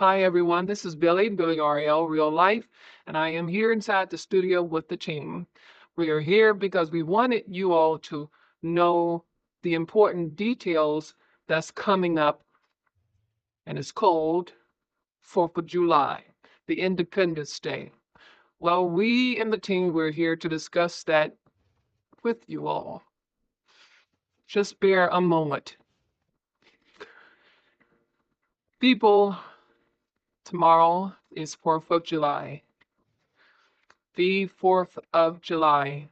Hi, everyone. This is Billy Ariel, Real Life, and I am here inside the studio with the team. We are here because we wanted you all to know the important details that's coming up, and it's called 4th of July, the Independence Day. Well, we in the team, we're here to discuss that with you all. Just bear a moment. People, tomorrow is 4th of July. The 4th of July.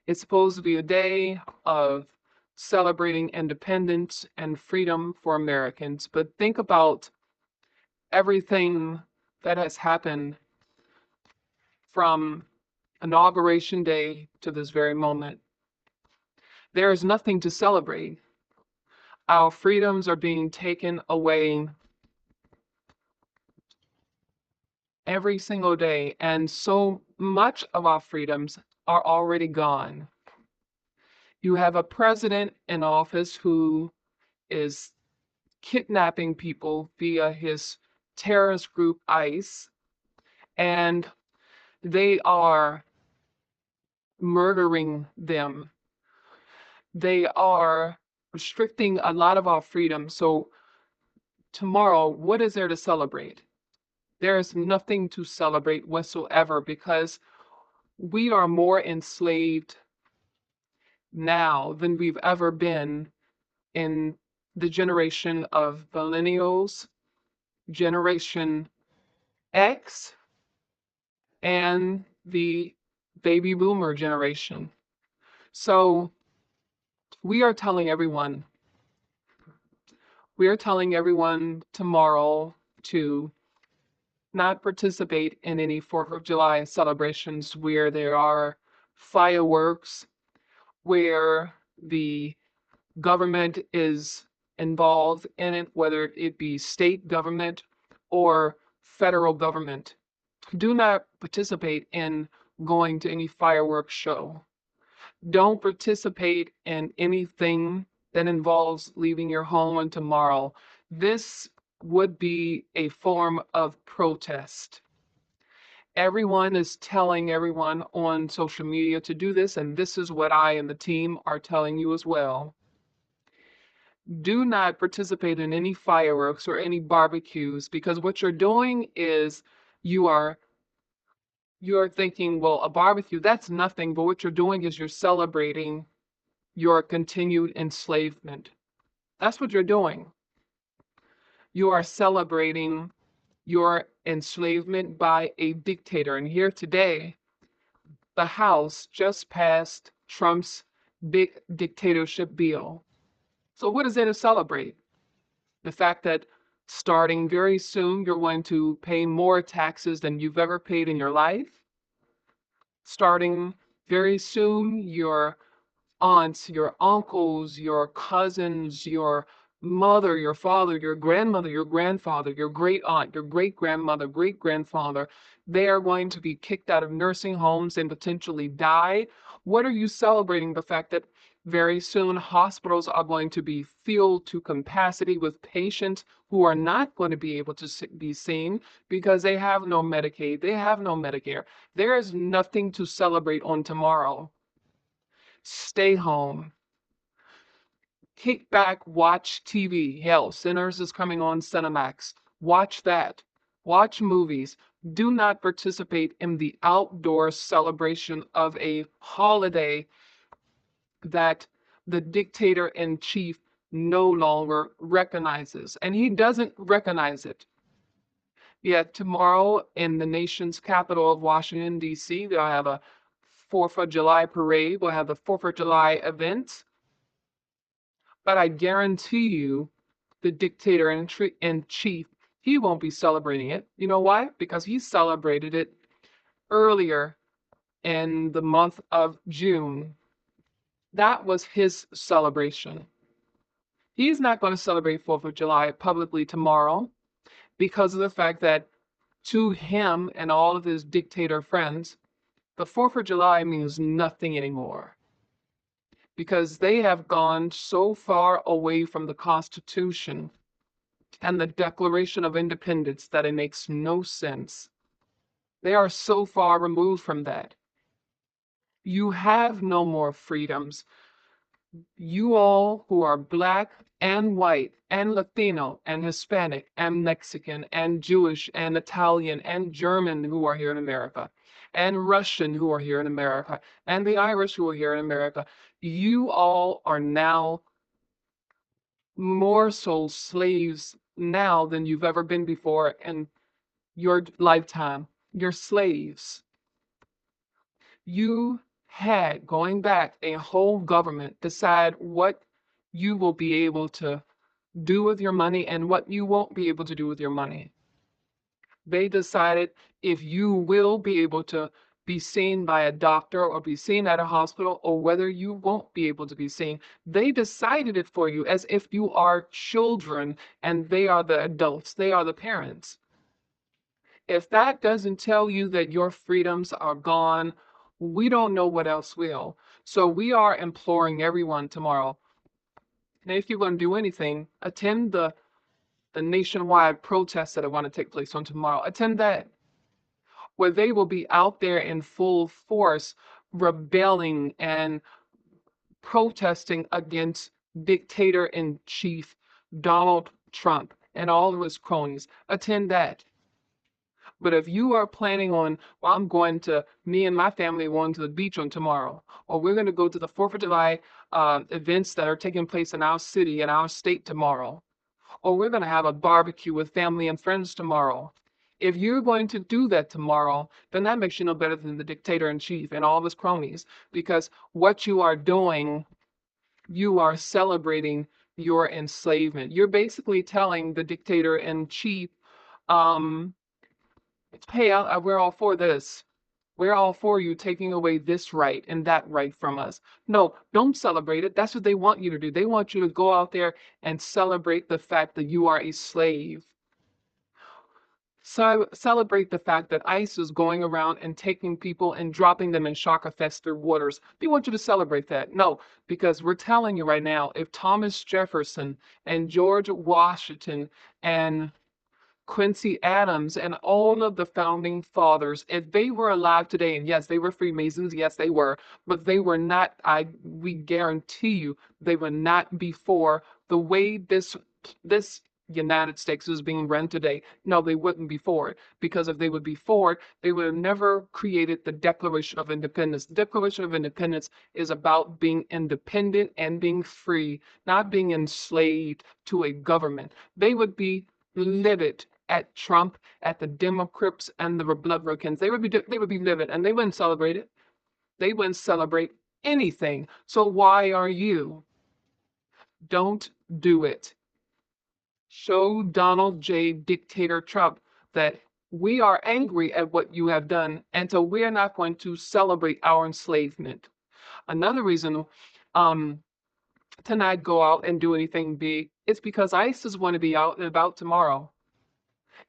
It's supposed to be a day of celebrating independence and freedom for Americans. But think about everything that has happened from Inauguration Day to this very moment. There is nothing to celebrate. Our freedoms are being taken away every single day, and so much of our freedoms are already gone. You have a president in office who is kidnapping people via his terrorist group ICE, and they are murdering them. They are restricting a lot of our freedom. So, tomorrow, what is there to celebrate? There is nothing to celebrate whatsoever because we are more enslaved now than we've ever been in the generation of millennials, Generation X, and the baby boomer generation. So we are telling everyone tomorrow to not participate in any 4th of July celebrations where there are fireworks, where the government is involved in it, whether it be state government or federal government. Do not participate in going to any fireworks show. Don't participate in anything that involves leaving your home on tomorrow. This would be a form of protest. Everyone is telling everyone on social media to do this, and this is what I and the team are telling you as well. Do not participate in any fireworks or any barbecues because what you're doing is you are you're thinking, well, a barbecue, that's nothing, but what you're doing is you're celebrating your continued enslavement. That's what you're doing. You are celebrating your enslavement by a dictator. And here today, the House just passed Trump's big dictatorship bill. So, what is there to celebrate? The fact that starting very soon, you're going to pay more taxes than you've ever paid in your life. Starting very soon, your aunts, your uncles, your cousins, your mother, your father, your grandmother, your grandfather, your great aunt, your great grandmother, great grandfather, they are going to be kicked out of nursing homes and potentially die. What are you celebrating? The fact that very soon hospitals are going to be filled to capacity with patients who are not going to be able to be seen because they have no Medicaid, they have no Medicare. There is nothing to celebrate on tomorrow. Stay home. Kick back, watch TV. Hell, Sinners is coming on Cinemax. Watch that. Watch movies. Do not participate in the outdoor celebration of a holiday that the dictator in chief no longer recognizes. And he doesn't recognize it. Yet tomorrow in the nation's capital of Washington, D.C., they'll have a 4th of July parade. We'll have the 4th of July events. But I guarantee you, the dictator in chief, he won't be celebrating it. You know why? Because he celebrated it earlier in the month of June. That was his celebration. He's not going to celebrate 4th of July publicly tomorrow because of the fact that to him and all of his dictator friends, the 4th of July means nothing anymore because they have gone so far away from the Constitution and the Declaration of Independence that it makes no sense. They are so far removed from that. You have no more freedoms. You all who are Black and white and Latino and Hispanic and Mexican and Jewish and Italian and German who are here in America and Russian who are here in America and the Irish who are here in America, you all are now more so slaves now than you've ever been before in your lifetime. You're slaves. You had, going back, a whole government decide what you will be able to do with your money and what you won't be able to do with your money. They decided if you will be able to be seen by a doctor or be seen at a hospital or whether you won't be able to be seen. They decided it for you as if you are children and they are the adults, they are the parents. If that doesn't tell you that your freedoms are gone, we don't know what else will. So we are imploring everyone tomorrow. And if you're going to do anything, attend the nationwide protests that are going to take place on tomorrow. Attend that, where they will be out there in full force, rebelling and protesting against dictator in chief Donald Trump and all of his cronies. Attend that. But if you are planning on, well, me and my family are going to the beach on tomorrow, or we're going to go to the 4th of July events that are taking place in our city, in our state tomorrow, or we're going to have a barbecue with family and friends tomorrow. If you're going to do that tomorrow, then that makes you no better than the dictator in chief and all of his cronies, because what you are doing, you are celebrating your enslavement. You're basically telling the dictator in chief, hey, we're all for this. We're all for you taking away this right and that right from us. No, don't celebrate it. That's what they want you to do. They want you to go out there and celebrate the fact that you are a slave. So celebrate the fact that ICE is going around and taking people and dropping them in shock-affected waters. We want you to celebrate that. No, because we're telling you right now, if Thomas Jefferson and George Washington and Quincy Adams and all of the founding fathers, if they were alive today, and yes, they were Freemasons, yes, they were, but they were not, we guarantee you, they were not before the way this United States is being run today. No, they wouldn't be for it, because if they would be for it, they would have never created the Declaration of Independence. The Declaration of Independence is about being independent and being free, not being enslaved to a government. They would be livid at Trump, at the Democrats and the Republicans. They would be livid, and they wouldn't celebrate it. They wouldn't celebrate anything. So why are you? Don't do it. Show Donald J. Dictator Trump that we are angry at what you have done, and so we're not going to celebrate our enslavement. Another reason to not go out and do anything big is because ISIS want to be out and about tomorrow.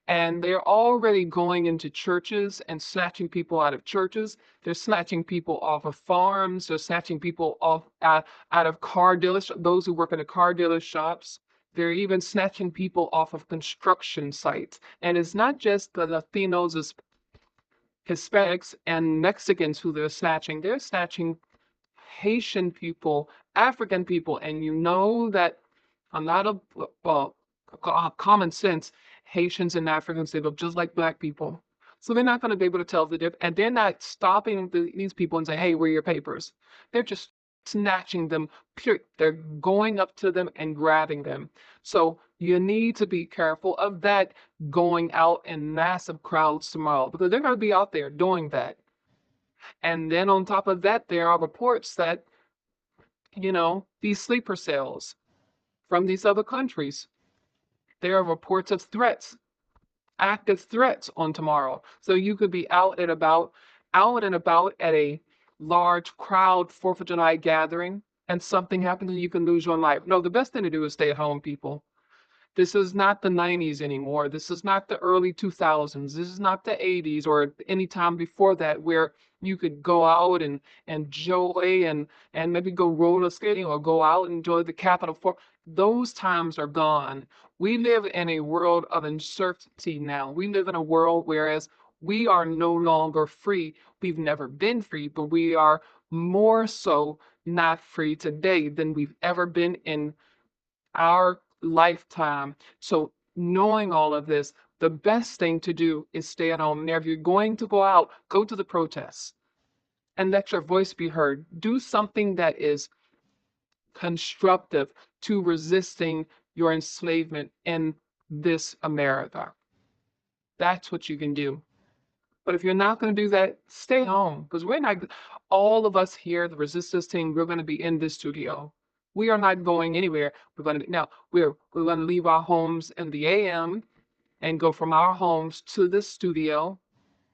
And they're already going into churches and snatching people out of churches. They're snatching people off of farms. They're snatching people off out of car dealers, those who work in the car dealer shops. They're even snatching people off of construction sites. And it's not just the Latinos, it's Hispanics and Mexicans who they're snatching. They're snatching Haitian people, African people, and you know that a lot of common sense, Haitians and Africans, they look just like Black people. So they're not going to be able to tell the difference. And they're not stopping these people and saying, hey, where are your papers? They're just snatching them. They're going up to them and grabbing them. So you need to be careful of that going out in massive crowds tomorrow, because they're going to be out there doing that. And then on top of that, there are reports that, these sleeper cells from these other countries, there are reports of threats, active threats on tomorrow. So you could be out and about at a large crowd 4th of July gathering, and something happens and you can lose your life. No, the best thing to do is stay at home, people. This is not the 90s anymore. This is not the early 2000s. This is not the 80s or any time before that where you could go out and enjoy and maybe go roller skating or go out and enjoy the Capitol. Those times are gone. We live in a world of uncertainty now. We live in a world whereas we are no longer free. We've never been free, but we are more so not free today than we've ever been in our lifetime. So, knowing all of this, the best thing to do is stay at home. Now, if you're going to go out, go to the protests and let your voice be heard. Do something that is constructive to resisting your enslavement in this America. That's what you can do. But if you're not going to do that, stay home because we're not, all of us here, the resistance team, we're going to be in this studio. We are not going anywhere. We're going to, now, we're going to leave our homes in the AM and go from our homes to this studio.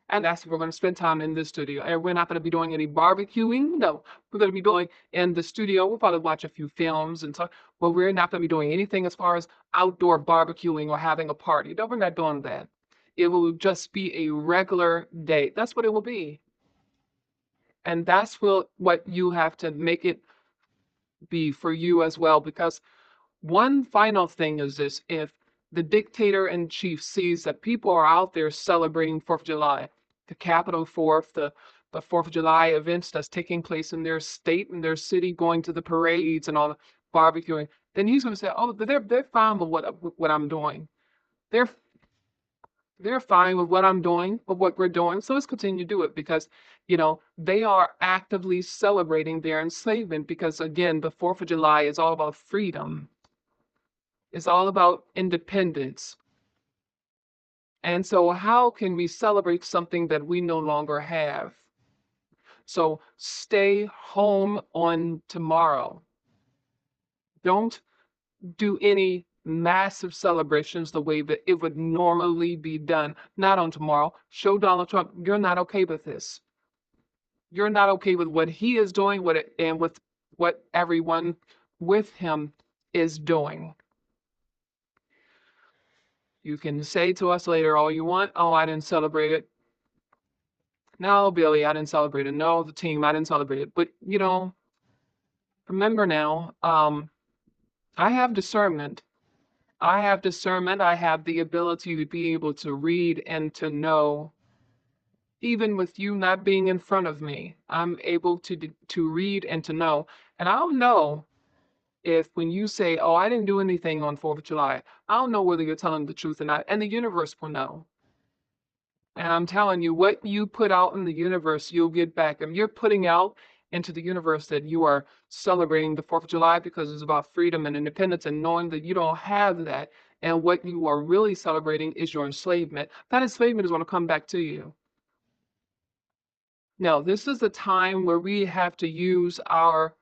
And that's we're going to spend time in the studio. And we're not going to be doing any barbecuing. No, we're going to be going in the studio. We'll probably watch a few films and talk, but we're not going to be doing anything as far as outdoor barbecuing or having a party. No, we're not doing that. It will just be a regular day. That's what it will be. And that's what you have to make it be for you as well. Because one final thing is this: if the dictator in chief sees that people are out there celebrating 4th of July, the Capitol 4th, the 4th of July events that's taking place in their state and their city, going to the parades and all the barbecuing, then he's going to say, "Oh, they're fine with what I'm doing. They're they're fine with what I'm doing, with what we're doing. So let's continue to do it because, they are actively celebrating their enslavement because, again, the 4th of July is all about freedom. It's all about independence. And so, how can we celebrate something that we no longer have? So, stay home on tomorrow. Don't do any massive celebrations the way that it would normally be done. Not on tomorrow. Show Donald Trump you're not okay with this. You're not okay with what he is doing, and with what everyone with him is doing. You can say to us later all you want, "Oh, I didn't celebrate it. No, Billy, I didn't celebrate it. No, the team, I didn't celebrate it." But, remember now, I have discernment. I have discernment. I have the ability to be able to read and to know, even with you not being in front of me, I'm able to read and to know. And I'll know if when you say, "Oh, I didn't do anything on 4th of July," I'll know whether you're telling the truth or not. And the universe will know. And I'm telling you, what you put out in the universe, you'll get back. And you're putting out into the universe that you are celebrating the 4th of July because it's about freedom and independence, and knowing that you don't have that. And what you are really celebrating is your enslavement. That enslavement is going to come back to you. Now, this is a time where we have to use our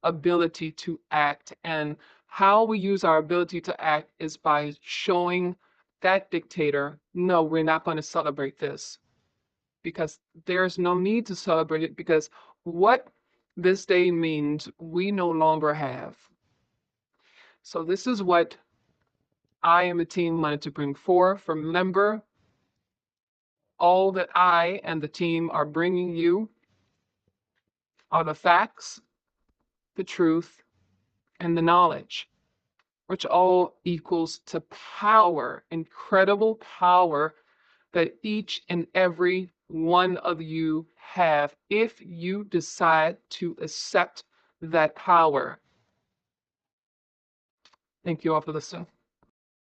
ability to act. And how we use our ability to act is by showing that dictator, "No, we're not going to celebrate this." Because there's no need to celebrate it because what this day means, we no longer have. So this is what I and the team wanted to bring forth. Remember, all that I and the team are bringing you are the facts, the truth, and the knowledge, which all equals to power, incredible power that each and every one of you have if you decide to accept that power. Thank you all for listening.